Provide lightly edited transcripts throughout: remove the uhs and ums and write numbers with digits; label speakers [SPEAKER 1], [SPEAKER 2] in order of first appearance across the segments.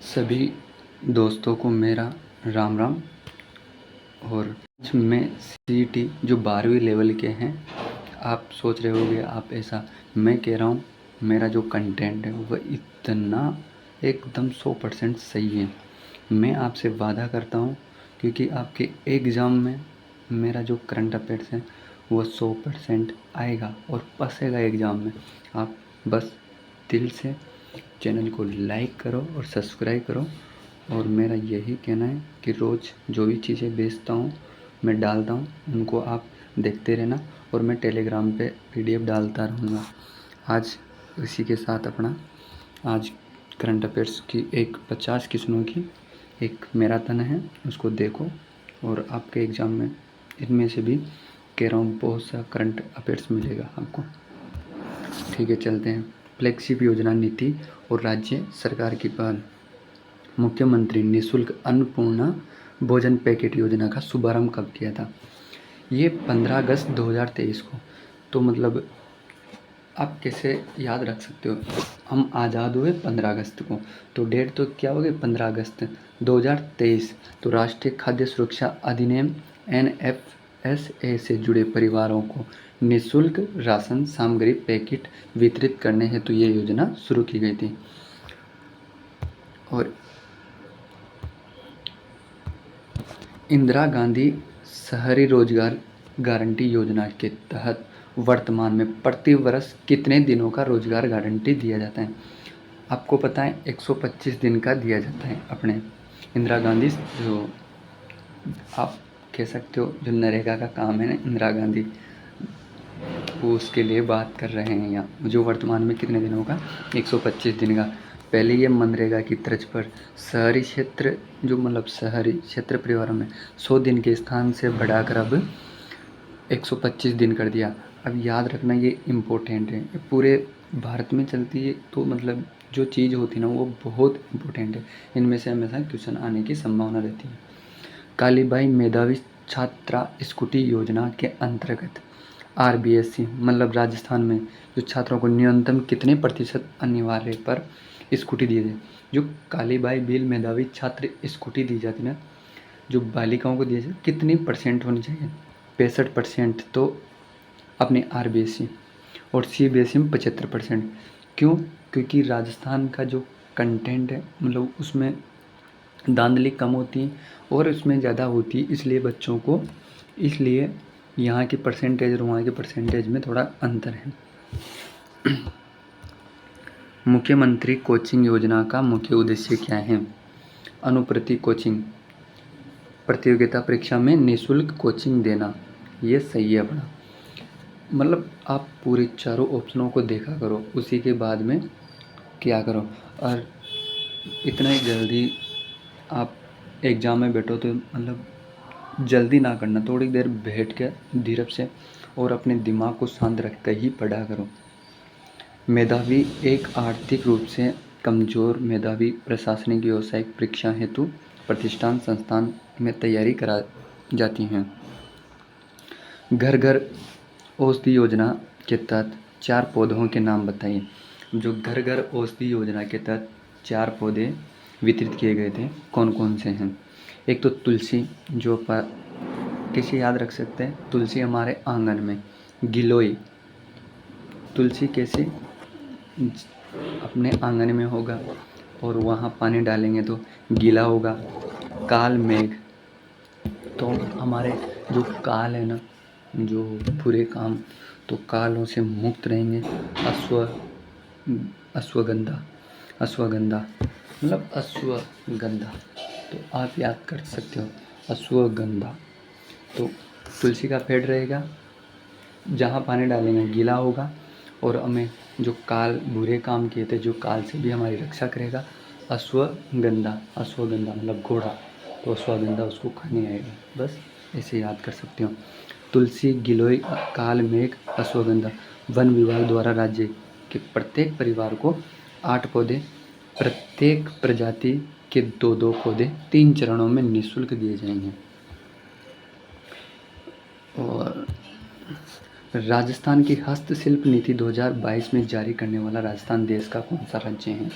[SPEAKER 1] सभी दोस्तों को मेरा राम राम। और मैं सीईटी जो 12वीं लेवल के हैं, आप सोच रहे होंगे आप ऐसा, मैं कह रहा हूँ मेरा जो कंटेंट है वह इतना एकदम 100% सही है। मैं आपसे वादा करता हूँ क्योंकि आपके एग्ज़ाम में मेरा जो करंट अफेयर्स है वो 100% आएगा और पसेगा एग्ज़ाम में। आप बस दिल से चैनल को लाइक करो और सब्सक्राइब करो। और मेरा यही कहना है कि रोज़ जो भी चीज़ें बेचता हूँ, मैं डालता हूँ, उनको आप देखते रहना। और मैं टेलीग्राम पे पीडीएफ डालता रहूँगा। आज इसी के साथ अपना आज करंट अफेयर्स की एक 50 क्वेश्चनों की एक मैराथन है, उसको देखो और आपके एग्ज़ाम में इनमें से भी कह रहा हूँ बहुत सा करंट अफेयर्स मिलेगा आपको। ठीक है, चलते हैं। फ्लैगशिप योजना नीति और राज्य सरकार की पहल। मुख्यमंत्री निःशुल्क अन्नपूर्णा भोजन पैकेट योजना का शुभारंभ कब किया था? ये 15 अगस्त 2023 को। तो मतलब आप कैसे याद रख सकते हो, हम आज़ाद हुए 15 अगस्त को, तो डेट तो क्या हो गई 15 अगस्त 2023। तो राष्ट्रीय खाद्य सुरक्षा अधिनियम NFSA से जुड़े परिवारों को निःशुल्क राशन सामग्री पैकेट वितरित करने हेतु ये योजना शुरू की गई थी। और इंदिरा गांधी शहरी रोजगार गारंटी योजना के तहत वर्तमान में प्रति वर्ष कितने दिनों का रोजगार गारंटी दिया जाता है? आपको पता है 125 दिन का दिया जाता है। अपने इंदिरा गांधी जो आप कह सकते हो जो नरेगा का काम है ना, इंदिरा गांधी वो उसके लिए बात कर रहे हैं यहाँ, जो वर्तमान में कितने दिनों का 125 दिन का। पहले ये मनरेगा की तर्ज पर शहरी क्षेत्र जो मतलब शहरी क्षेत्र परिवारों में 100 दिन के स्थान से बढ़ाकर अब 125 दिन कर दिया। अब याद रखना ये इम्पोर्टेंट है, ये पूरे भारत में चलती है। तो मतलब जो चीज़ होती है ना वो बहुत इम्पोर्टेंट है, इनमें से हमेशा क्वेश्चन आने की संभावना रहती है। कालीबाई मेधावी छात्रा स्कूटी योजना के अंतर्गत RBSC मतलब राजस्थान में जो छात्रों को न्यूनतम कितने प्रतिशत अनिवार्य पर स्कूटी दिए जाए? जो कालीबाई बिल मेधावी छात्र स्कूटी दी जाती ना, जो बालिकाओं को दिए जाए, कितनी परसेंट होनी चाहिए? 65%। तो अपने RBSC और CBSE में 75%। क्यों? क्योंकि राजस्थान का जो कंटेंट है मतलब उसमें धांधली कम होती है और उसमें ज़्यादा होती है, इसलिए बच्चों को, इसलिए यहाँ की परसेंटेज और वहाँ की परसेंटेज में थोड़ा अंतर है। मुख्यमंत्री कोचिंग योजना का मुख्य उद्देश्य क्या है? अनुप्रति कोचिंग, प्रतियोगिता परीक्षा में निःशुल्क कोचिंग देना, ये सही है अपना। मतलब आप पूरे चारों ऑप्शनों को देखा करो, उसी के बाद में क्या करो। और इतना ही जल्दी आप एग्ज़ाम में बैठो तो मतलब जल्दी ना करना, थोड़ी देर बैठ के धीरज से और अपने दिमाग को शांत रख कर ही पढ़ा करो। मेधावी एक आर्थिक रूप से कमज़ोर मेधावी प्रशासनिक व्यावसायिक परीक्षा हेतु प्रतिष्ठान संस्थान में तैयारी करा जाती हैं। घर घर औषधि योजना के तहत 4 पौधों के नाम बताइए। जो घर घर औषधि योजना के तहत 4 पौधे वितरित किए गए थे, कौन कौन से हैं? एक तो तुलसी, जो कैसे याद रख सकते हैं, तुलसी हमारे आंगन में। गिलोय, तुलसी कैसे अपने आंगन में होगा और वहाँ पानी डालेंगे तो गीला होगा। काल मेघ, तो हमारे जो काल है ना, जो बुरे काम, तो कालों से मुक्त रहेंगे। अश्वगंधा, अश्वगंधा मतलब अश्वगंधा, तो आप याद कर सकते हो अश्वगंधा। तो तुलसी का पेड़ रहेगा, जहाँ पानी डालेंगे गीला होगा और हमें जो काल बुरे काम किए थे, जो काल से भी हमारी रक्षा करेगा, अश्वगंधा। अश्वगंधा मतलब घोड़ा, तो अश्वगंधा उसको खाने आएगा। बस ऐसे याद कर सकते हो। तुलसी, गिलोय, काल मेघ, अश्वगंधा। वन विभाग द्वारा राज्य के प्रत्येक परिवार को 8 पौधे, प्रत्येक प्रजाति के 2-2 पौधे 3 चरणों में निःशुल्क दिए जाएंगे। और राजस्थान की हस्तशिल्प नीति 2022 में जारी करने वाला राजस्थान देश का कौन सा राज्य है?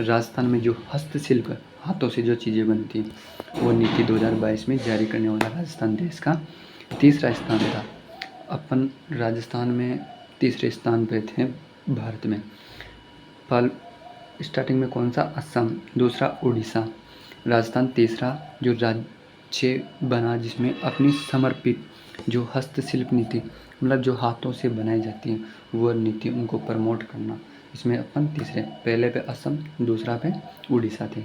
[SPEAKER 1] राजस्थान में जो हस्तशिल्प हाथों से जो चीज़ें बनती हैं वो नीति 2022 में जारी करने वाला राजस्थान देश का तीसरा स्थान था। अपन राजस्थान में तीसरे स्थान पे थे भारत में। फल स्टार्टिंग में कौन सा? असम, दूसरा उड़ीसा, राजस्थान तीसरा जो राज्य बना जिसमें अपनी समर्पित जो हस्तशिल्प नीति मतलब जो हाथों से बनाई जाती है वो नीति उनको प्रमोट करना, इसमें अपन तीसरे। पहले पे असम, दूसरा पे उड़ीसा थे।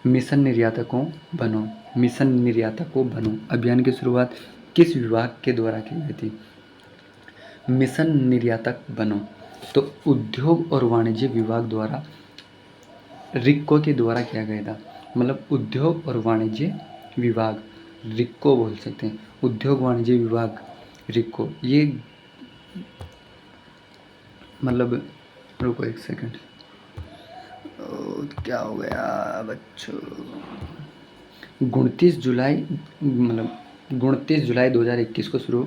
[SPEAKER 1] मिशन निर्यातकों बनो, मिशन निर्यातकों बनो अभियान की शुरुआत किस विभाग के द्वारा की गई थी? मिशन निर्यातक बनो तो उद्योग और वाणिज्य विभाग द्वारा रिक्को के द्वारा किया गया था। मतलब उद्योग और वाणिज्य विभाग, रिक्को बोल सकते हैं, उद्योग वाणिज्य विभाग रिक्को। ये मतलब रुको एक सेकंड, क्या हो गया बच्चों? 29 जुलाई 2021 को शुरू।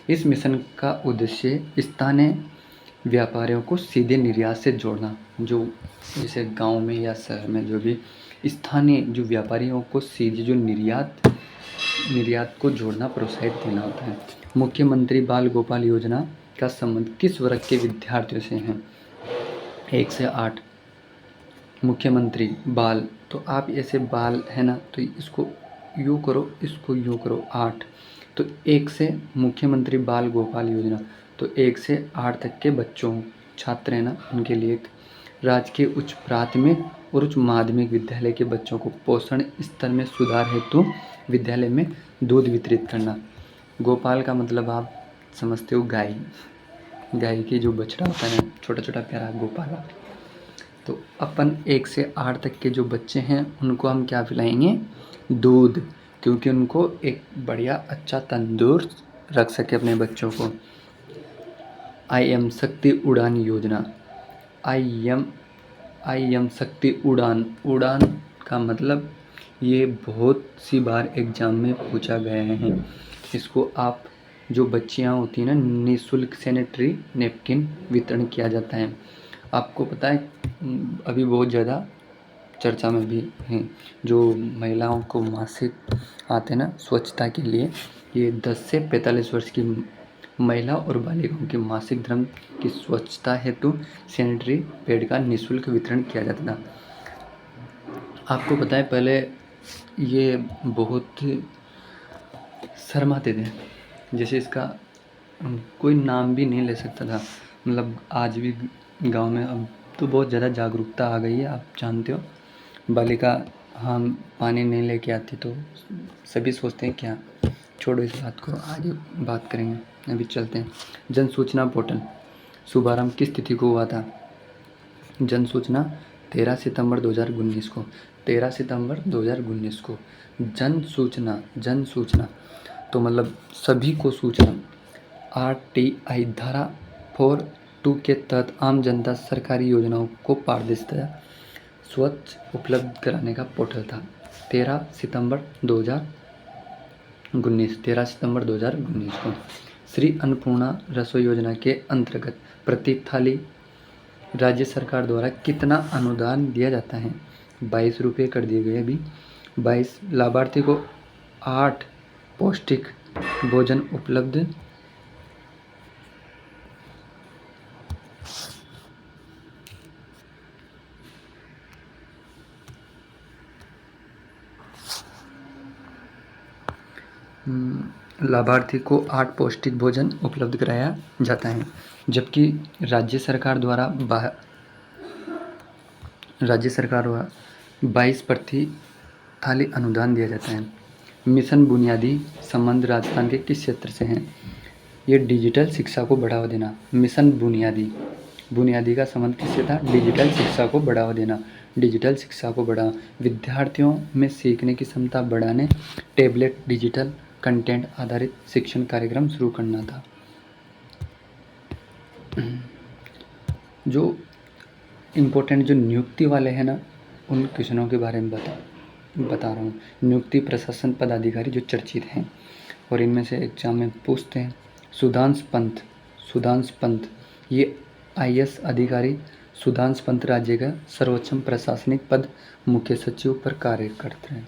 [SPEAKER 1] इस मिशन का उद्देश्य स्थानीय व्यापारियों को सीधे निर्यात से जोड़ना, जो जैसे गांव में या शहर में जो भी स्थानीय जो व्यापारियों को सीधे जो निर्यात को जोड़ना, प्रोत्साहित देना होता है। मुख्यमंत्री बाल गोपाल योजना का संबंध किस वर्ग के विद्यार्थियों से है? 1 से 8। मुख्यमंत्री बाल, तो आप ऐसे बाल है ना, तो इसको यूँ करो, इसको यूँ करो, 8। तो 1 से मुख्यमंत्री बाल गोपाल योजना, तो 1 से 8 तक के बच्चों छात्र हैं ना, उनके लिए एक राजकीय उच्च प्राथमिक और उच्च माध्यमिक विद्यालय के बच्चों को पोषण स्तर में सुधार हेतु विद्यालय में दूध वितरित करना। गोपाल का मतलब आप समझते हो, गाय की जो बछड़ा होता है, छोटा छोटा प्यारा गोपाला। तो अपन 1 से 8 तक के जो बच्चे हैं उनको हम क्या पिलाएंगे? दूध, क्योंकि उनको एक बढ़िया अच्छा तंदुरुस्त रख सके अपने बच्चों को। IM शक्ति उड़ान योजना, IM शक्ति उड़ान, उड़ान का मतलब ये बहुत सी बार एग्ज़ाम में पूछा गया है। इसको आप जो बच्चियाँ होती हैं ना, निःशुल्क सैनिटरी नैपकिन वितरण किया जाता है। आपको पता है अभी बहुत ज़्यादा चर्चा में भी हैं जो महिलाओं को मासिक आते हैं ना स्वच्छता के लिए, ये 10 से 45 वर्ष की महिला और बालिकाओं के मासिक धर्म की स्वच्छता हेतु सैनिटरी पैड का निःशुल्क वितरण किया जाता था। आपको पता है पहले ये बहुत शर्माते थे, जैसे इसका कोई नाम भी नहीं ले सकता था। मतलब आज भी गांव में अब तो बहुत ज़्यादा जागरूकता आ गई है, आप जानते हो। बालिका हम पानी नहीं लेके आती तो सभी सोचते हैं क्या, छोड़ो इस बात को, आगे बात करेंगे, अभी चलते हैं। जन सूचना पोर्टल शुभारंभ किस तिथि को हुआ था? जन सूचना 13 सितंबर 2019 को, 13 सितंबर 2019 को जन सूचना तो मतलब सभी को सूचना। RTI धारा 4(2) के तहत आम जनता सरकारी योजनाओं को पारदर्शिता स्वच्छ उपलब्ध कराने का पोर्टल था। 13 सितंबर 2019 को श्री अन्नपूर्णा रसोई योजना के अंतर्गत प्रति थाली राज्य सरकार द्वारा कितना अनुदान दिया जाता है? 22 रुपये कर दिए गए अभी। 22 लाभार्थी को 8 पौष्टिक भोजन उपलब्ध। लाभार्थी को 8 पौष्टिक भोजन उपलब्ध कराया जाता है, जबकि राज्य सरकार द्वारा 22 प्रति थाली अनुदान दिया जाता है। मिशन बुनियादी संबंध राजस्थान के किस क्षेत्र से हैं? ये डिजिटल शिक्षा को बढ़ावा देना। मिशन बुनियादी का संबंध किससे था? डिजिटल शिक्षा को बढ़ावा देना। डिजिटल शिक्षा को बढ़ावा, विद्यार्थियों में सीखने की क्षमता बढ़ाने टैबलेट डिजिटल कंटेंट आधारित शिक्षण कार्यक्रम शुरू करना था। जो इम्पोर्टेंट जो नियुक्ति वाले हैं ना, उन क्वेश्चनों के बारे में बता रहा हूँ। नियुक्ति प्रशासन पदाधिकारी जो चर्चित हैं और इनमें से एग्जाम में पूछते हैं। सुधांश पंत ये IAS अधिकारी सुधांश पंत राज्य का सर्वोच्च प्रशासनिक पद मुख्य सचिव पर कार्य करते हैं।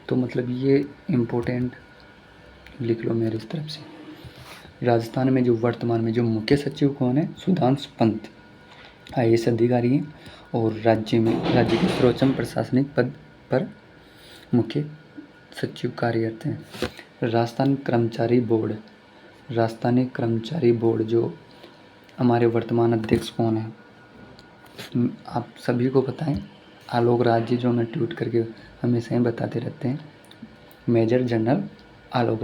[SPEAKER 1] तो मतलब ये इम्पोर्टेंट लिख लो मेरी तरफ से। राजस्थान में जो वर्तमान में जो मुख्य सचिव कौन है? सुधांश पंत IAS अधिकारी हैं और राज्य के सर्वोच्च प्रशासनिक पद पर मुख्य सचिव कार्यरत हैं। राजस्थानी कर्मचारी बोर्ड जो हमारे वर्तमान अध्यक्ष कौन है? आप सभी को पता है, आलोक राज जी, जो हमें ट्वीट करके हमेशा ही बताते रहते हैं। मेजर जनरल आलोक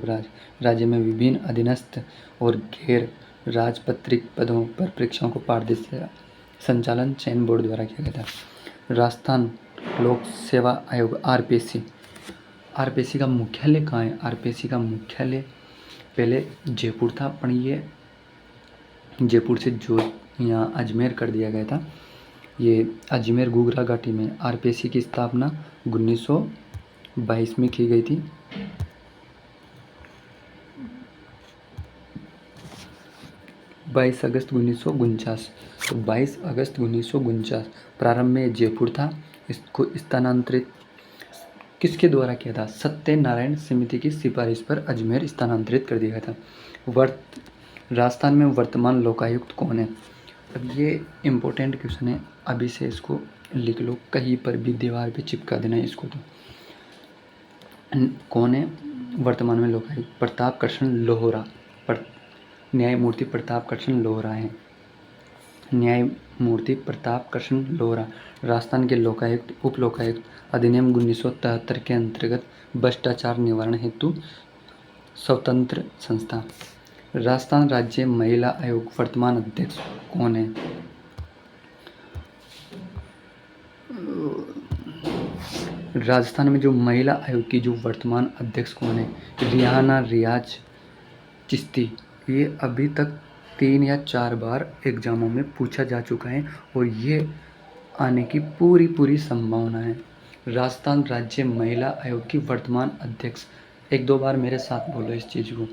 [SPEAKER 1] राज राज्य में विभिन्न अधीनस्थ और गैर राजपत्रित पदों पर परीक्षाओं को पारदर्शी संचालन चयन बोर्ड द्वारा किया गया था। राजस्थान लोक सेवा आयोग RPSC का मुख्यालय कहाँ है? RPSC का मुख्यालय पहले जयपुर था, पर ये जयपुर से जो यहाँ अजमेर कर दिया गया था। ये अजमेर घूघरा घाटी में RPSC की स्थापना 1922 में की गई थी। 22 अगस्त 1949। तो 22 अगस्त 1949 प्रारंभ में जयपुर था। इसको स्थानांतरित किसके द्वारा किया था? सत्यनारायण समिति की सिफारिश पर अजमेर स्थानांतरित कर दिया गया था। राजस्थान में वर्तमान लोकायुक्त कौन है? अब ये इम्पोर्टेंट क्वेश्चन है, अभी से इसको लिख लो, कहीं पर भी दीवार पे चिपका देना है इसको। तो कौन है वर्तमान में लोकायुक्त? प्रताप कृष्ण लोहरा। न्यायमूर्ति प्रताप कृष्ण लोहरा हैं। न्यायमूर्ति प्रताप कृष्ण लोहरा राजस्थान के लोकायुक्त उप लोकायुक्त अधिनियम 1973 के अंतर्गत भ्रष्टाचार निवारण हेतु स्वतंत्र संस्था। राजस्थान राज्य महिला आयोग वर्तमान अध्यक्ष कौन है? राजस्थान में जो महिला आयोग की जो वर्तमान अध्यक्ष कौन है? रिहाना रियाज चिश्ती। ये अभी तक 3 या 4 बार एग्जामों में पूछा जा चुका है और ये आने की पूरी संभावना है। राजस्थान राज्य महिला आयोग की वर्तमान अध्यक्ष, 1-2 बार मेरे साथ बोलो इस चीज़ को।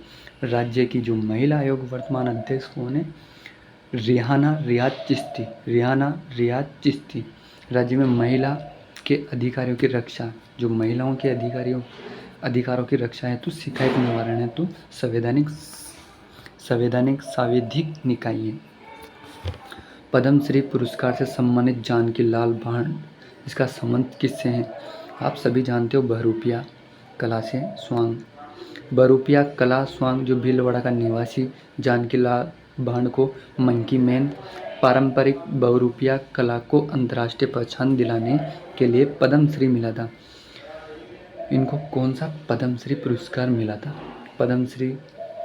[SPEAKER 1] राज्य की जो महिला आयोग वर्तमान अध्यक्ष कौन है? रिहाना रियाज चिश्ती। राज्य में महिला के अधिकारियों की रक्षा, जो महिलाओं के अधिकारों की रक्षा हेतु शिकायत निवारण हेतु सांविधिक निकाय है। पद्मश्री पुरस्कार से सम्मानित जानकी लाल भांड, इसका संबंध किससे है? आप सभी जानते हो, बहुरूपिया कला से स्वांग। बहुरूपिया कला स्वांग जो भीलवाड़ा का निवासी जानकी लाल भांड को मंकी मैन पारंपरिक बहुरूपिया कला को अंतर्राष्ट्रीय पहचान दिलाने के लिए पद्मश्री मिला था। इनको कौन सा पद्मश्री पुरस्कार मिला था? पद्मश्री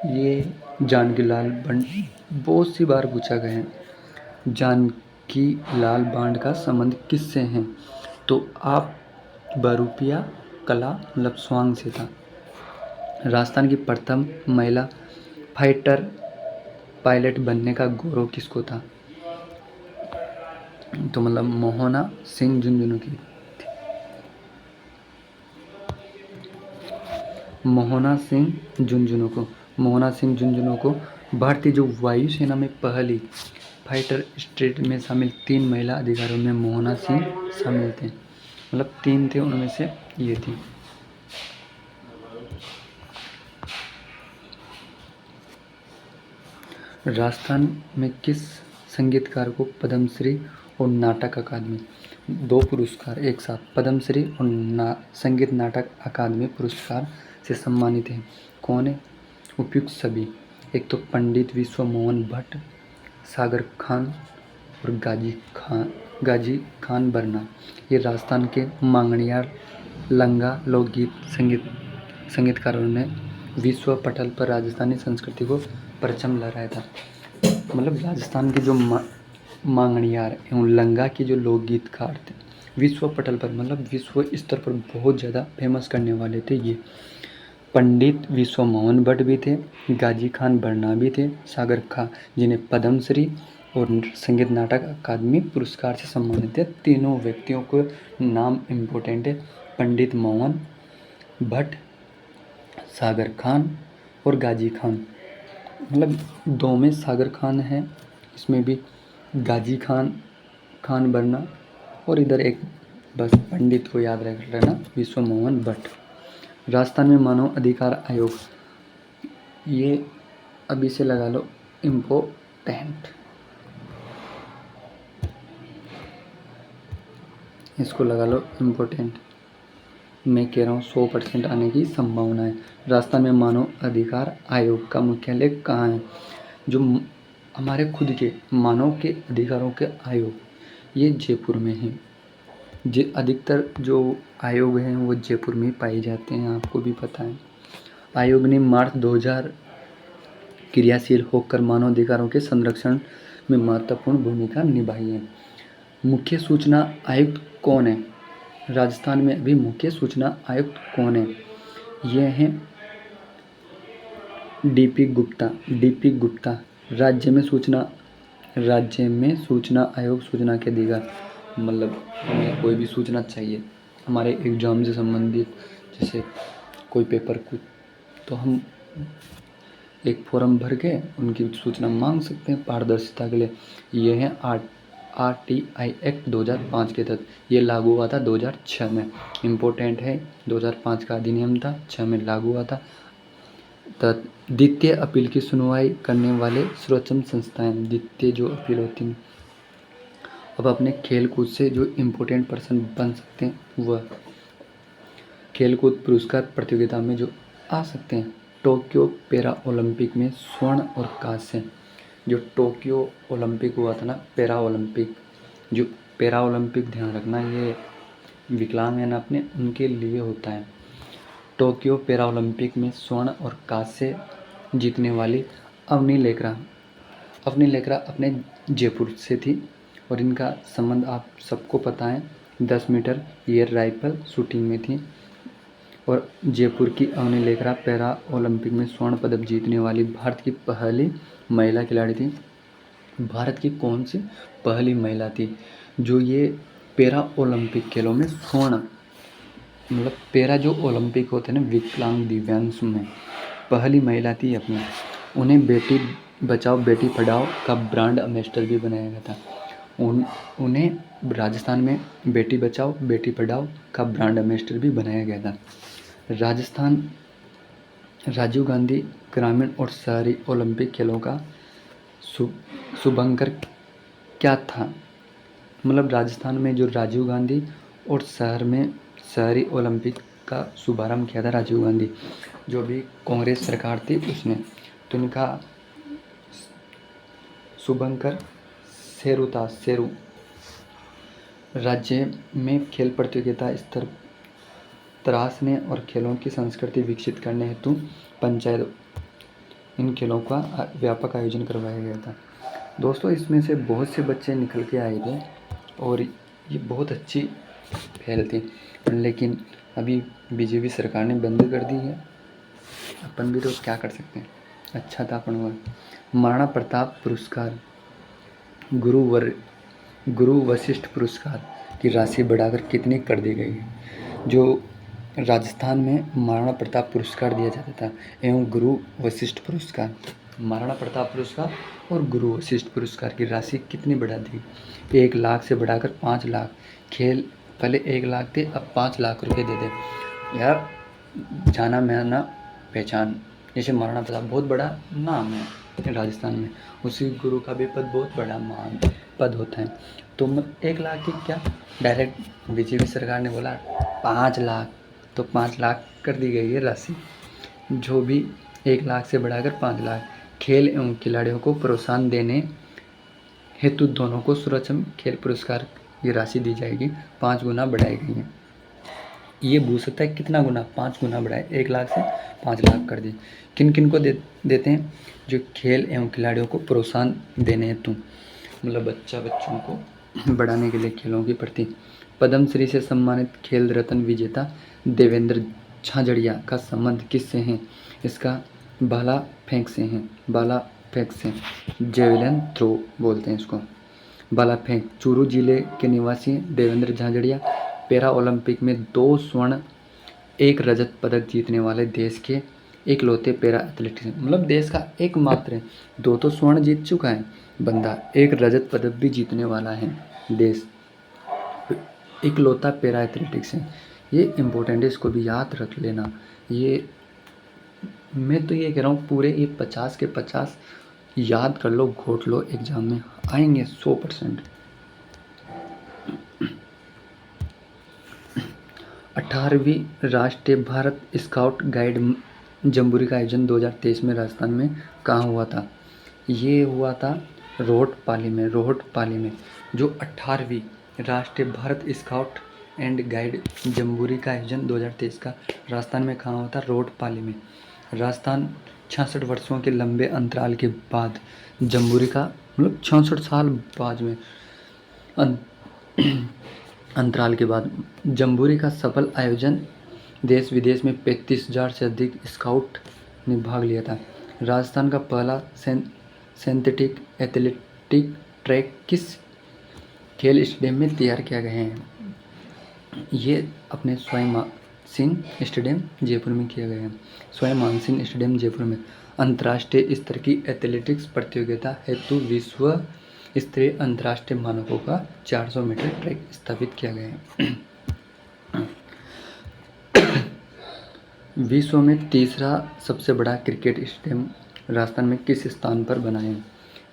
[SPEAKER 1] ये जानकी लाल भांड बहुत सी बार पूछा गया है। जानकी लाल भांड का संबंध किससे है? तो आप बहुरूपिया कला मतलब स्वांग से था। राजस्थान की प्रथम महिला फाइटर पायलट बनने का गौरव किसको था? तो मतलब मोहना सिंह झुंझुनू की। मोहना सिंह झुंझुनू को भारतीय जो वायुसेना में पहली फाइटर स्ट्रेट में शामिल 3 महिला अधिकारियों में मोहना सिंह शामिल थे। मतलब 3 थे, उनमें से ये थी। राजस्थान में किस संगीतकार को पद्मश्री और नाटक अकादमी 2 पुरस्कार एक साथ, पद्मश्री और संगीत नाटक अकादमी पुरस्कार से सम्मानित हैं? कौन है? उपयुक्त सभी। एक तो पंडित विश्व मोहन भट्ट, सागर खान और गाजी खान बरना। ये राजस्थान के मांगणियार लंगा लोकगीत संगीतकारों ने विश्व पटल पर राजस्थानी संस्कृति को परचम लहराया था। मतलब राजस्थान के जो मांगणियार एवं लंगा के जो लोकगीतकार थे, विश्व पटल पर मतलब विश्व स्तर पर बहुत ज़्यादा फेमस करने वाले थे ये। पंडित विश्व मोहन भट्ट भी थे, गाजी खान बरना भी थे, सागर खां, जिन्हें पद्मश्री और संगीत नाटक अकादमी पुरस्कार से सम्मानित थे। तीनों व्यक्तियों को नाम इम्पोर्टेंट है, पंडित मोहन भट्ट, सागर खान और गाजी खान। मतलब 2 में सागर खान है, इसमें भी गाजी खान बरना, और इधर एक बस पंडित को याद रख लेना, विश्व मोहन भट्ट। राजस्थान में मानव अधिकार आयोग, ये अभी से लगा लो इम्पोर्टेंट, इसको लगा लो इम्पोर्टेंट। मैं कह रहा हूँ 100% आने की संभावना है। राजस्थान में मानव अधिकार आयोग का मुख्यालय कहाँ है? जो हमारे खुद के मानव के अधिकारों के आयोग, ये जयपुर में है। अधिकतर जो आयोग हैं वो जयपुर में ही पाए जाते हैं, आपको भी पता है। आयोग ने मार्च 2000 क्रियाशील होकर मानव अधिकारों के संरक्षण में महत्वपूर्ण भूमिका निभाई है। मुख्य सूचना आयुक्त कौन है? राजस्थान में अभी मुख्य सूचना आयुक्त कौन है? ये हैं डीपी गुप्ता। राज्य में सूचना आयोग सूचना के अधिकार, मतलब हमें कोई भी सूचना चाहिए हमारे एग्जाम से संबंधित, जैसे कोई पेपर कुछ, तो हम एक फॉर्म भर के उनकी सूचना मांग सकते हैं पारदर्शिता के लिए। ये है RTI एक्ट 2005 के तहत, ये लागू हुआ था 2006 में। इम्पोर्टेंट है, 2005 का अधिनियम था, 6 में लागू हुआ था। द्वितीय अपील की सुनवाई करने वाले सर्वोच्च संस्थाएं, द्वितीय जो अपील होती हैं। अब अपने खेल कूद से जो इम्पोर्टेंट पर्सन बन सकते हैं वह खेलकूद पुरस्कार प्रतियोगिता में जो आ सकते हैं। टोक्यो पैरा ओलंपिक में स्वर्ण और कांस्य, जो टोक्यो ओलंपिक हुआ था ना, पैरा ओलंपिक, जो पैरा ओलंपिक ध्यान रखना, ये विकलांग है ना अपने, उनके लिए होता है। टोक्यो पैरा ओलंपिक में स्वर्ण और कांस्य जीतने वाली अवनी लेकरा अपने जयपुर से थी, और इनका संबंध आप सबको पता है, 10 मीटर एयर राइफल शूटिंग में थी। और जयपुर की अवनी लेकरा पैरा ओलंपिक में स्वर्ण पदक जीतने वाली भारत की पहली महिला खिलाड़ी थी। भारत की कौन सी पहली महिला थी जो ये पैरा ओलंपिक खेलों में स्वर्ण, मतलब पैरा जो ओलंपिक होते हैं ना विकलांग दिव्यांग में, पहली महिला थी अपनी। उन्हें बेटी बचाओ बेटी पढ़ाओ का ब्रांड एम्बेसडर भी बनाया गया था। उन्हें राजस्थान में बेटी बचाओ बेटी पढ़ाओ का ब्रांड एम्बेसडर भी बनाया गया था। राजस्थान राजीव गांधी ग्रामीण और शहरी ओलंपिक खेलों का शुभारंभ क्या था? मतलब राजस्थान में जो राजीव गांधी और शहर में शहरी ओलंपिक का शुभारंभ किया था राजीव गांधी, जो भी कांग्रेस सरकार थी उसने, तो इनका शुभंकर शेरू था, शेरू। राज्य में खेल प्रतियोगिता स्तर तराशने और खेलों की संस्कृति विकसित करने हेतु पंचायत इन खेलों का व्यापक आयोजन करवाया गया था। दोस्तों, इसमें से बहुत से बच्चे निकल के आए थे और ये बहुत अच्छी पहल थी, लेकिन अभी बीजेपी सरकार ने बंद कर दी है। अपन भी तो क्या कर सकते हैं, अच्छा था अपन वो। महाराणा प्रताप पुरस्कार, गुरु वशिष्ठ पुरस्कार की राशि बढ़ाकर कितनी कर दी गई है? जो राजस्थान में महाराणा प्रताप पुरस्कार दिया जाता था एवं गुरु वशिष्ठ पुरस्कार, महाराणा प्रताप पुरस्कार और गुरु वशिष्ठ पुरस्कार की राशि कितनी बढ़ा दी? 1 लाख से बढ़ाकर 5 लाख। खेल पहले 1 लाख थे, अब 5 लाख रुपए दे दे यार। जाना माना पहचान, जैसे महाराणा प्रताप बहुत बड़ा नाम है राजस्थान में, उसी गुरु का भी पद बहुत बड़ा महान पद होता है। तो 1 लाख की क्या, डायरेक्ट बीजेपी सरकार ने बोला 5 लाख, तो 5 लाख कर दी गई है राशि, जो भी 1 लाख से बढ़ाकर 5 लाख। खेल एवं खिलाड़ियों को प्रोत्साहन देने हेतु दोनों को सर्वोच्च खेल पुरस्कार की राशि दी जाएगी, 5 गुना बढ़ाई गई है। ये पूछ सकता है कितना गुना? 5 गुना बढ़ाए, 1 लाख से 5 लाख कर दी। किन किन को देते हैं? जो खेल एवं खिलाड़ियों को प्रोत्साहन देने हेतु, मतलब बच्चों को बढ़ाने के लिए खेलों के प्रति। पद्मश्री से सम्मानित खेल रत्न विजेता देवेंद्र झाझड़िया का संबंध किससे है? इसका भाला फेंक से है, भाला फेंक से, जेवलिन थ्रो बोलते हैं इसको, भाला फेंक। चूरू जिले के निवासी देवेंद्र झाझड़िया पैरा ओलंपिक में 2 स्वर्ण 1 रजत पदक जीतने वाले देश के इकलौते पैरा एथलेटिक्स, मतलब देश का एकमात्र है। 2 तो स्वर्ण जीत चुका है बंदा, 1 रजत पदक भी जीतने वाला है देश। इकलौता पैरा एथलेटिक्स है। ये इम्पोर्टेंट है, इसको भी याद रख लेना। ये मैं तो ये कह रहा हूँ पूरे ये 50 के 50 याद कर लो, घोट लो, एग्जाम में आएंगे 100%। 18वीं राष्ट्रीय भारत स्काउट गाइड जम्बूरी का आयोजन 2023 में राजस्थान में कहाँ हुआ था? ये हुआ था रोहटपाली में। जो 18वीं राष्ट्रीय Bharat scout and guide jamboree का आयोजन 2023 का राजस्थान में कहाँ हुआ था? रोहटपाली में। राजस्थान 66 वर्षों के लंबे अंतराल के बाद जम्बूरी का, मतलब 66 साल बाद में अंतराल के बाद जम्बूरी का सफल आयोजन, देश विदेश में 35,000 से अधिक स्काउट ने भाग लिया था। राजस्थान का पहला सिंथेटिक एथलेटिक ट्रैक किस खेल स्टेडियम में तैयार किया गया है? ये अपने सवाई मानसिंह स्टेडियम जयपुर में किया गया है। सवाई मानसिंह स्टेडियम जयपुर में अंतर्राष्ट्रीय स्तर की एथलेटिक्स प्रतियोगिता हेतु विश्व स्तरीय अंतर्राष्ट्रीय मानकों का 400 मीटर ट्रैक स्थापित किया गया है। विश्व में तीसरा सबसे बड़ा क्रिकेट स्टेडियम राजस्थान में किस स्थान पर बना है?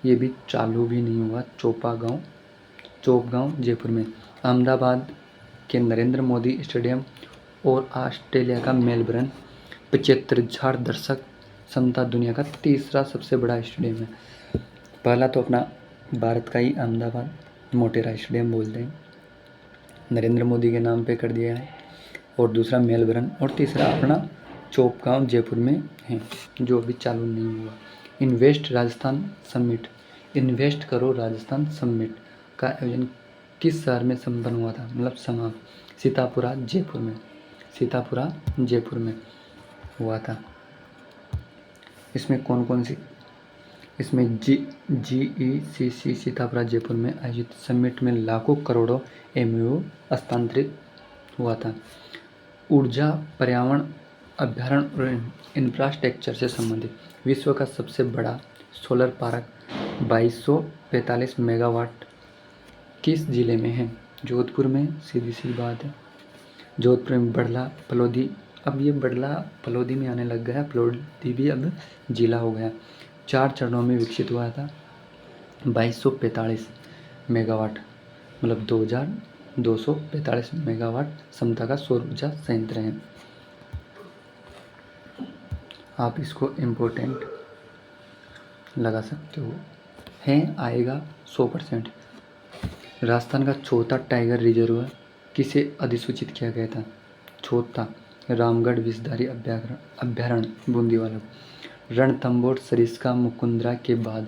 [SPEAKER 1] ये भी चालू भी नहीं हुआ। चोपगांव जयपुर में। अहमदाबाद के नरेंद्र मोदी स्टेडियम और ऑस्ट्रेलिया का मेलबर्न 75,000 दर्शक क्षमता दुनिया का तीसरा सबसे बड़ा स्टेडियम है। पहला तो अपना भारत का ही अहमदाबाद मोटेरा स्टेडियम बोलते हैं, नरेंद्र मोदी के नाम पे कर दिया है, और दूसरा मेलबर्न, और तीसरा अपना चोपगांव जयपुर में है, जो अभी चालू नहीं हुआ। इन्वेस्ट करो राजस्थान समिट का आयोजन किस शहर में संपन्न हुआ था? मतलब समाप्त सीतापुरा जयपुर में हुआ था। इसमें कौन कौन सी, इसमें GECC सीतापुरा जयपुर में आयोजित समिट में लाखों करोड़ों MOU हस्तांतरित हुआ था। ऊर्जा, पर्यावरण, अभ्यारण्य और इंफ्रास्ट्रक्चर से संबंधित विश्व का सबसे बड़ा सोलर पार्क 2245 मेगावाट किस जिले में है? जोधपुर में, सीधी सी बात है। जोधपुर में बड़ला फलोदी, अब ये बड़ला फलोदी में आने लग गया, फलोदी भी अब जिला हो गया। 4 चरणों में विकसित हुआ था। 2245 मेगावाट, मतलब 2245 मेगावाट क्षमता का सौर ऊर्जा संयंत्र है। आप इसको इम्पोर्टेंट लगा सकते हो, है आएगा 100%। राजस्थान का चौथा टाइगर रिजर्व किसे अधिसूचित किया गया था? चौथा रामगढ़ विषधारी अभ्यारण्य बूंदीवाला। रणथंभौर सरिस्का मुकुंदरा के बाद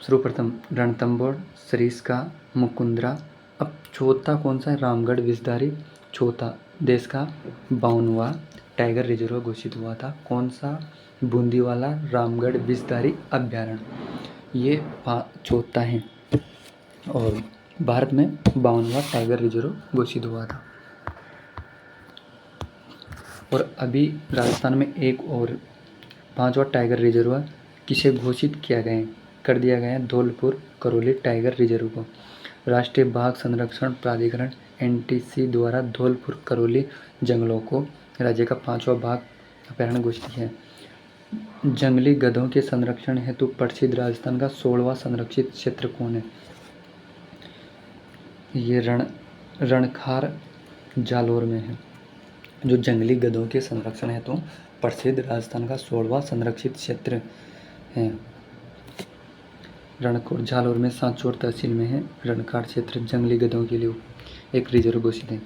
[SPEAKER 1] सर्वप्रथम रणथंभौर सरिस्का मुकुंदरा, अब चौथा कौन सा है? रामगढ़ विषधारी। चौथा देश का 52वां टाइगर रिजर्व घोषित हुआ था। कौन सा? बूंदीवाला रामगढ़ विषधारी अभ्यारण्य, ये चौथा है, और भारत में 52वां टाइगर रिजर्व घोषित हुआ था। और अभी राजस्थान में एक और 5वां टाइगर रिजर्व किसे घोषित कर दिया गया है? धौलपुर करौली टाइगर रिजर्व को। राष्ट्रीय बाघ संरक्षण प्राधिकरण NTC द्वारा धौलपुर करौली जंगलों को राज्य का 5वां बाघ अभ्यारण्य घोषित किया है। जंगली गधों के संरक्षण हेतु प्रसिद्ध राजस्थान का 16वां संरक्षित क्षेत्र कौन है? ये रणखार जालोर में है। जो जंगली गधों के संरक्षण है तो प्रसिद्ध राजस्थान का 16वां संरक्षित क्षेत्र है। रणखोर जालोर में सांचौर तहसील में है। रणखार क्षेत्र जंगली गधों के लिए एक रिजर्व घोषित है।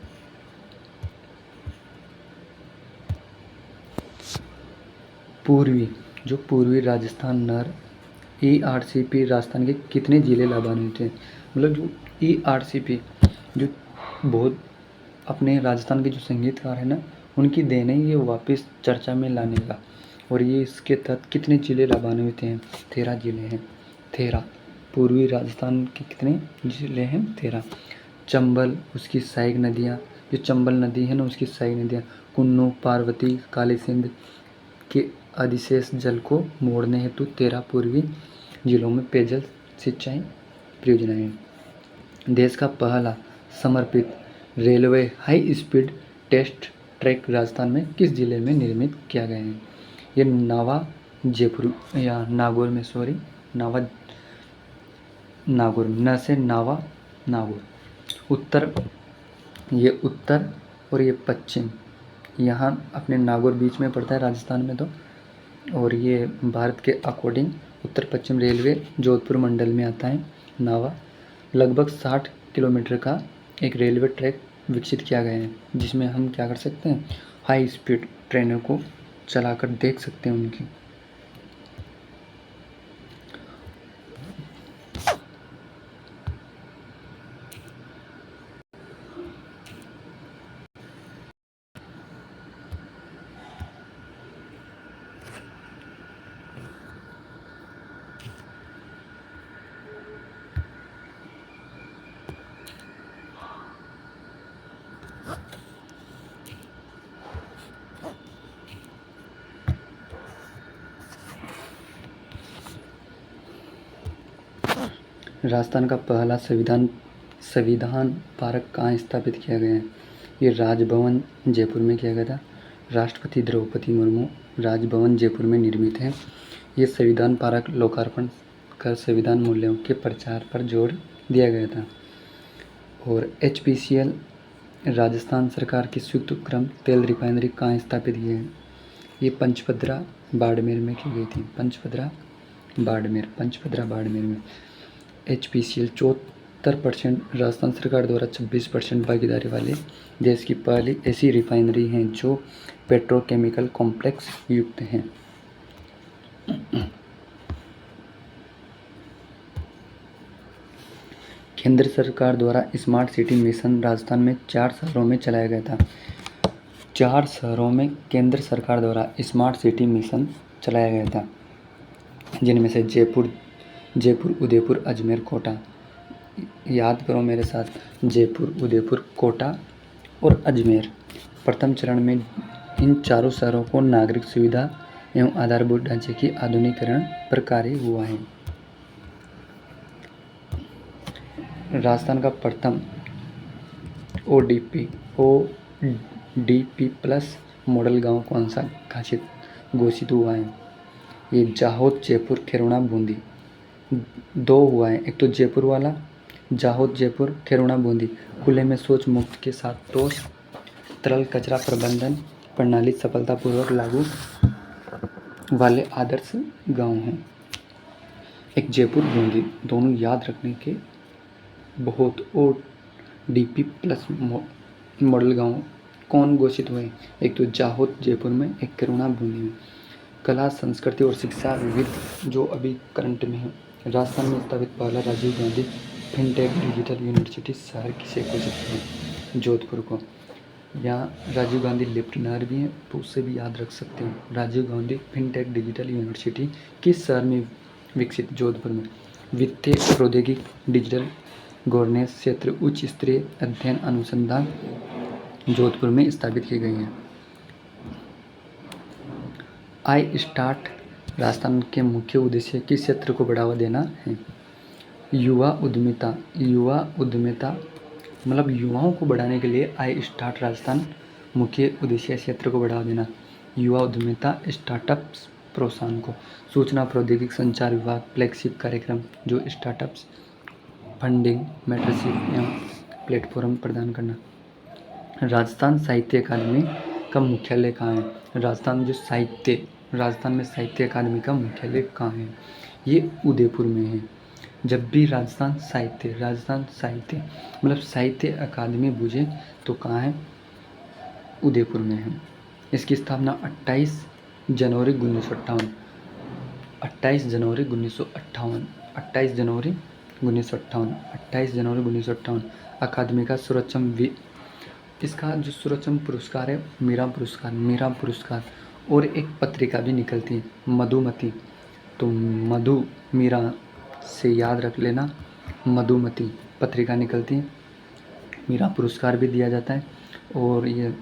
[SPEAKER 1] पूर्वी राजस्थान नर ERCP राजस्थान के कितने जिले लाभान्वित हैं? मतलब जो ERCP जो बहुत अपने राजस्थान के जो संगीतकार है ना, उनकी देन है ये वापस चर्चा में लाने का। और ये इसके तहत कितने जिले लाभान्वित हैं? 13 जिले हैं। 13 पूर्वी राजस्थान के कितने जिले हैं? 13। चंबल, उसकी सहायक नदियाँ, जो चंबल नदी है ना उसकी सहायक नदियाँ कुन्नू, पार्वती, काली सिंध, के अधिशेष जल को मोड़ने हेतु 13 पूर्वी जिलों में पेयजल सिंचाई परियोजनाएं। देश का पहला समर्पित railway high speed test track Rajasthan में किस जिले में निर्मित किया गया है? ये नावा जयपुर या नागौर में, सॉरी, नावा नागौर, न से नावा नागौर। उत्तर, ये उत्तर और ये पश्चिम, यहाँ अपने नागौर बीच में पड़ता है राजस्थान में तो, और ये भारत के अकॉर्डिंग उत्तर पश्चिम रेलवे जोधपुर मंडल में आता है नावा। लगभग 60 किलोमीटर का एक रेलवे ट्रैक विकसित किया गया है, जिसमें हम क्या कर सकते हैं, हाई स्पीड ट्रेनों को चलाकर देख सकते हैं उनकी। राजस्थान का पहला संविधान पार्क कहाँ स्थापित किया गया है? ये राजभवन जयपुर में किया गया था। राष्ट्रपति द्रौपदी मुर्मू राजभवन जयपुर में निर्मित है। ये संविधान पार्क लोकार्पण कर संविधान मूल्यों के प्रचार पर जोर दिया गया था। और HPCL राजस्थान सरकार की संयुक्त क्रम तेल रिफाइनरी कहाँ स्थापित की है? ये पंचपदरा बाड़मेर में की गई थी। पंचपदरा बाड़मेर में। HPCL 74% राजस्थान सरकार द्वारा 26% भागीदारी वाले देश की पहली ऐसी रिफाइनरी हैं जो पेट्रोकेमिकल कॉम्प्लेक्स युक्त हैं। केंद्र सरकार द्वारा स्मार्ट सिटी मिशन राजस्थान में 4 शहरों में चलाया गया था। 4 शहरों में केंद्र सरकार द्वारा स्मार्ट सिटी मिशन चलाया गया था, जिनमें से जयपुर, उदयपुर, अजमेर, कोटा। याद करो मेरे साथ, जयपुर, उदयपुर, कोटा और अजमेर। प्रथम चरण में इन चारों शहरों को नागरिक सुविधा एवं आधारभूत ढांचे की आधुनिकीकरण पर कार्य हुआ है। राजस्थान का प्रथम ODP प्लस मॉडल गांव कौन सा घोषित हुआ है? ये जाहोद, जयपुर, खैरोना, बूंदी। 2 हुआ है, एक तो जयपुर वाला, जाहोद, जयपुर, खैरोना, बूंदी। खुले में शौच मुक्त के साथ ठोस तरल कचरा प्रबंधन प्रणाली सफलतापूर्वक लागू वाले आदर्श गांव हैं। एक जयपुर, बूंदी, दोनों याद रखने के बहुत। ODP प्लस मॉडल गांव कौन घोषित हुए? एक तो जाहोद जयपुर में, एक खैरोना बूंदी में। कला, संस्कृति और शिक्षा विविध जो अभी करंट में है। राजस्थान में स्थापित पहला Rajiv Gandhi fintech digital university शहर किसे घोषित है? जोधपुर को। यहाँ राजीव गांधी लिफ्ट नहर भी है, तो उससे भी याद रख सकते हो। Rajiv Gandhi fintech digital university किस शहर में विकसित? जोधपुर में। वित्तीय प्रौद्योगिकी डिजिटल गवर्नेंस क्षेत्र उच्च स्तरीय अध्ययन अनुसंधान जोधपुर में स्थापित की गई है। आई स्टार्ट राजस्थान के मुख्य उद्देश्य किस क्षेत्र को बढ़ावा देना है? युवा उद्यमिता मतलब युवाओं को बढ़ाने के लिए आई स्टार्ट राजस्थान मुख्य उद्देश्य क्षेत्र को बढ़ावा देना। युवा उद्यमिता, स्टार्टअप्स प्रोत्साहन को। सूचना प्रौद्योगिकी संचार विभाग फ्लैगशिप कार्यक्रम जो स्टार्टअप्स फंडिंग, मेंटरशिप एवं प्लेटफॉर्म प्रदान करना। राजस्थान साहित्य अकादमी का मुख्यालय कहाँ है? राजस्थान में साहित्य अकादमी का मुख्यालय कहाँ है? ये उदयपुर में है। जब भी राजस्थान साहित्य मतलब साहित्य अकादमी पूछे तो कहाँ है? उदयपुर में है। इसकी स्थापना 28 जनवरी 1958। अकादमी का इसका जो सर्वोच्च पुरस्कार है मीरा पुरस्कार और एक पत्रिका भी निकलती है मधुमती। तो मधु मीरा से याद रख लेना, मधुमती पत्रिका निकलती है, मीरा पुरस्कार भी दिया जाता है। और ये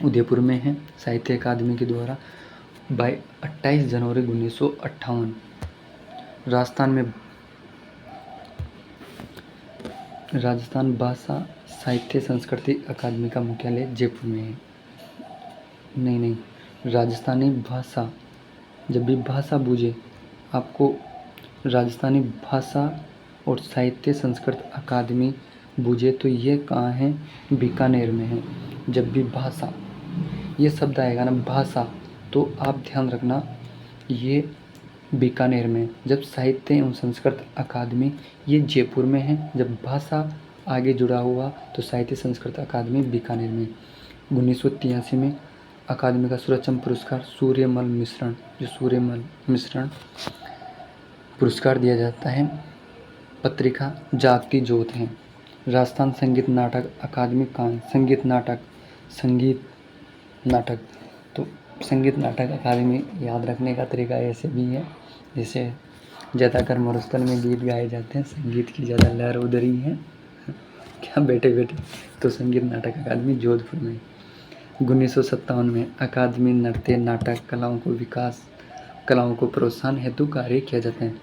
[SPEAKER 1] उदयपुर में है साहित्य अकादमी के द्वारा बाय 28 जनवरी 1958। राजस्थान भाषा साहित्य संस्कृति अकादमी का मुख्यालय जयपुर में है। नहीं, राजस्थानी भाषा, जब भी भाषा बूझे आपको राजस्थानी भाषा और साहित्य संस्कृत अकादमी बूझे तो ये कहाँ है, बीकानेर में है। जब भी भाषा ये शब्द आएगा ना भाषा, तो आप ध्यान रखना ये बीकानेर में। जब साहित्य एवं संस्कृत अकादमी ये जयपुर में है। जब भाषा आगे जुड़ा हुआ तो साहित्य संस्कृत अकादमी बीकानेर में। 1983 में अकादमी का सर्वोच्च पुरस्कार सूर्यमल मिश्रण पुरस्कार दिया जाता है। पत्रिका जागती ज्योत है। राजस्थान संगीत नाटक अकादमी कहाँ? संगीत नाटक तो संगीत नाटक अकादमी याद रखने का तरीका ऐसे भी है, जैसे ज़्यादातर मरुस्थल में गीत गाए जाते हैं, संगीत की ज़्यादा लहर उधर ही है क्या बैठे तो संगीत नाटक अकादमी जोधपुर में। 1957 में अकादमी नृत्य नाटक कलाओं को प्रोत्साहन हेतु कार्य किया जाता है।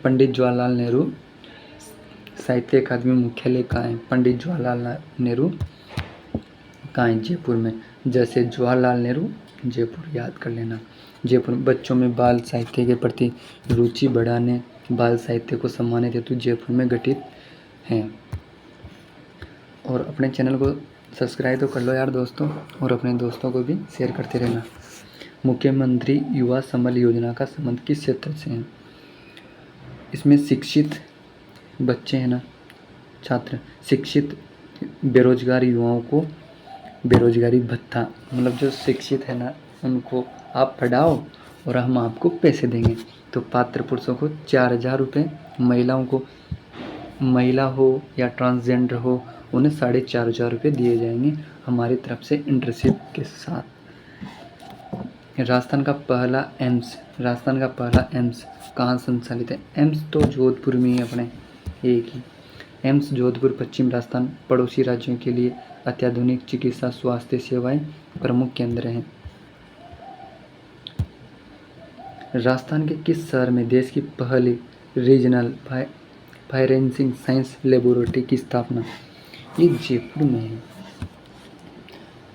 [SPEAKER 1] पंडित जवाहरलाल नेहरू साहित्य अकादमी मुख्यालय कहाँ है? पंडित जवाहरलाल नेहरू कहाँ है? जयपुर में। जैसे जवाहरलाल नेहरू जयपुर याद कर लेना। जयपुर बच्चों में बाल साहित्य के प्रति रुचि बढ़ाने, बाल साहित्य को सम्मानित हेतु जयपुर में गठित हैं। और अपने चैनल को सब्सक्राइब तो कर लो यार दोस्तों, और अपने दोस्तों को भी शेयर करते रहना। मुख्यमंत्री युवा संबल योजना का संबंध किस क्षेत्र से है? इसमें शिक्षित बच्चे हैं ना, छात्र, शिक्षित बेरोजगार युवाओं को बेरोजगारी भत्ता, मतलब जो शिक्षित है ना उनको आप पढ़ाओ और हम आपको पैसे देंगे। तो पात्र पुरुषों को 4,000 रुपये, महिला हो या ट्रांसजेंडर हो उन्हें 4,500 रुपये दिए जाएंगे हमारी तरफ से इंटर्नशिप के साथ। राजस्थान का पहला एम्स कहाँ संचालित है? एम्स तो जोधपुर में ही अपने एक ही। एम्स जोधपुर पश्चिम राजस्थान पड़ोसी राज्यों के लिए अत्याधुनिक चिकित्सा स्वास्थ्य सेवाएं प्रमुख केंद्र हैं। राजस्थान के किस शहर में देश की पहली रीजनल फॉरेंसिक साइंस लेबोरेटरी की स्थापना? ये जयपुर में है।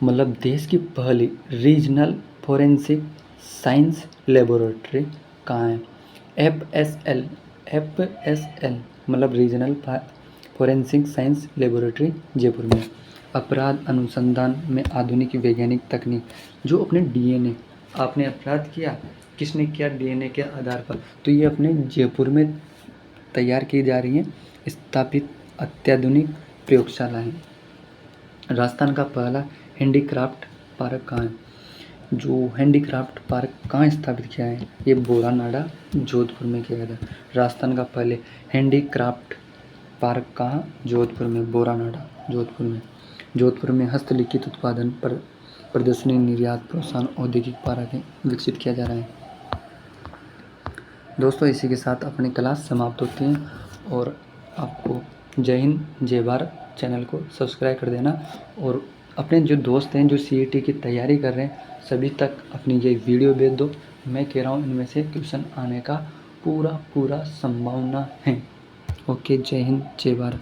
[SPEAKER 1] मतलब देश की पहली रीजनल फॉरेंसिक साइंस लेबोरेटरी कहाँ है? FSL मतलब regional forensic science laboratory Jaipur में। अपराध अनुसंधान में आधुनिक वैज्ञानिक तकनीक, जो अपने DNA, आपने अपराध किया, किसने किया? DNA के आधार पर, तो ये अपने जयपुर में तैयार की जा रही है स्थापित अत्याधुनिक प्रयोगशाला है। राजस्थान का पहला हैंडीक्राफ्ट पार्क कहाँ है? जो हैंडीक्राफ्ट पार्क कहाँ स्थापित किया है? ये बोरानाडा जोधपुर में किया गया था। राजस्थान का पहले हैंडीक्राफ्ट पार्क कहाँ? जोधपुर में, बोरानाडा जोधपुर में हस्तलिखित उत्पादन पर प्रदर्शनी, निर्यात, प्रोत्साहन, औद्योगिक पार्क विकसित किया जा रहा है। दोस्तों इसी के साथ अपनी क्लास समाप्त होती है, और आपको जय हिंद जय भारत। चैनल को सब्सक्राइब कर देना, और अपने जो दोस्त हैं जो CET की तैयारी कर रहे हैं सभी तक अपनी ये वीडियो भेज दो। मैं कह रहा हूँ इनमें से क्वेश्चन आने का पूरा संभावना है। ओके, जय हिंद जय भारत।